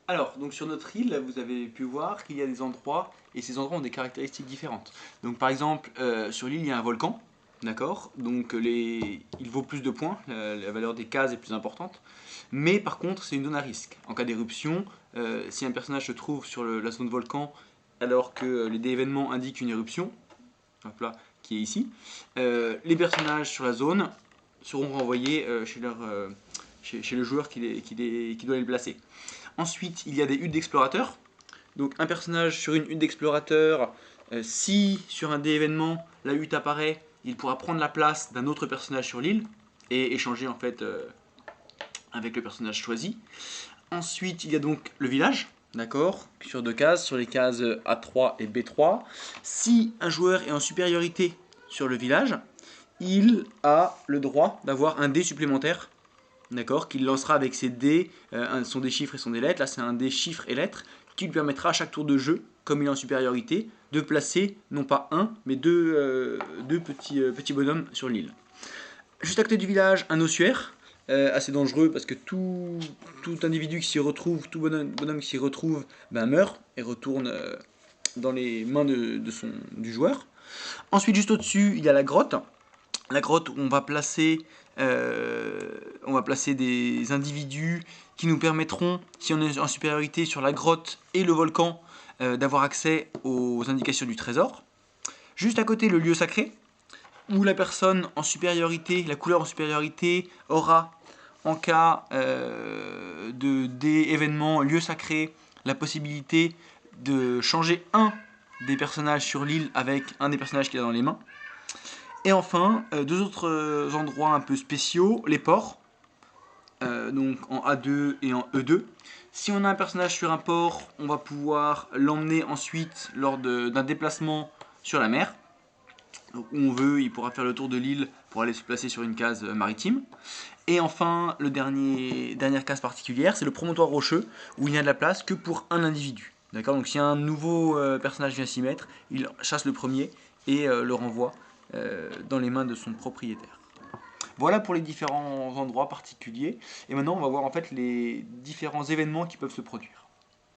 Alors, donc sur notre île, vous avez pu voir qu'il y a des endroits, et ces endroits ont des caractéristiques différentes. Donc par exemple, sur l'île, il y a un volcan, d'accord? Donc il vaut plus de points, la valeur des cases est plus importante. Mais par contre, c'est une zone à risque. En cas d'éruption, si un personnage se trouve sur la zone volcan, alors que les dés événements indiquent une éruption, hop là, qui est ici, les personnages sur la zone seront renvoyés chez le joueur qui doit les placer. Ensuite, il y a des huttes d'explorateurs. Donc un personnage sur une hutte d'explorateur, si sur un dé événement la hutte apparaît, il pourra prendre la place d'un autre personnage sur l'île et échanger en fait avec le personnage choisi. Ensuite, il y a donc le village, d'accord, sur deux cases, sur les cases A3 et B3. Si un joueur est en supériorité sur le village, il a le droit d'avoir un dé supplémentaire, d'accord, qu'il lancera avec ses dés, son dé chiffres et son dé lettres. Là, c'est un dé chiffres et lettres qui lui permettra à chaque tour de jeu, comme il est en supériorité, de placer non pas un, mais deux petits bonhommes sur l'île. Juste à côté du village, un ossuaire, assez dangereux parce que tout individu qui s'y retrouve, tout bonhomme qui s'y retrouve, meurt et retourne dans les mains du joueur. Ensuite, juste au-dessus, il y a la grotte. La grotte où on va placer des individus qui nous permettront, si on est en supériorité sur la grotte et le volcan, d'avoir accès aux indications du trésor. Juste à côté, le lieu sacré, où la personne en supériorité, la couleur en supériorité, aura, en cas d'événement lieu sacré, la possibilité de changer un des personnages sur l'île avec un des personnages qu'il a dans les mains. Et enfin, deux autres endroits un peu spéciaux, les ports, donc en A2 et en E2. Si on a un personnage sur un port, on va pouvoir l'emmener ensuite lors d'un déplacement sur la mer. Donc, où on veut, il pourra faire le tour de l'île pour aller se placer sur une case maritime. Et enfin, dernière case particulière, c'est le promontoire rocheux, où il n'y a de la place que pour un individu. D'accord. Donc si un nouveau personnage vient s'y mettre, il chasse le premier et le renvoie dans les mains de son propriétaire. Voilà pour les différents endroits particuliers. Et maintenant, on va voir en fait les différents événements qui peuvent se produire.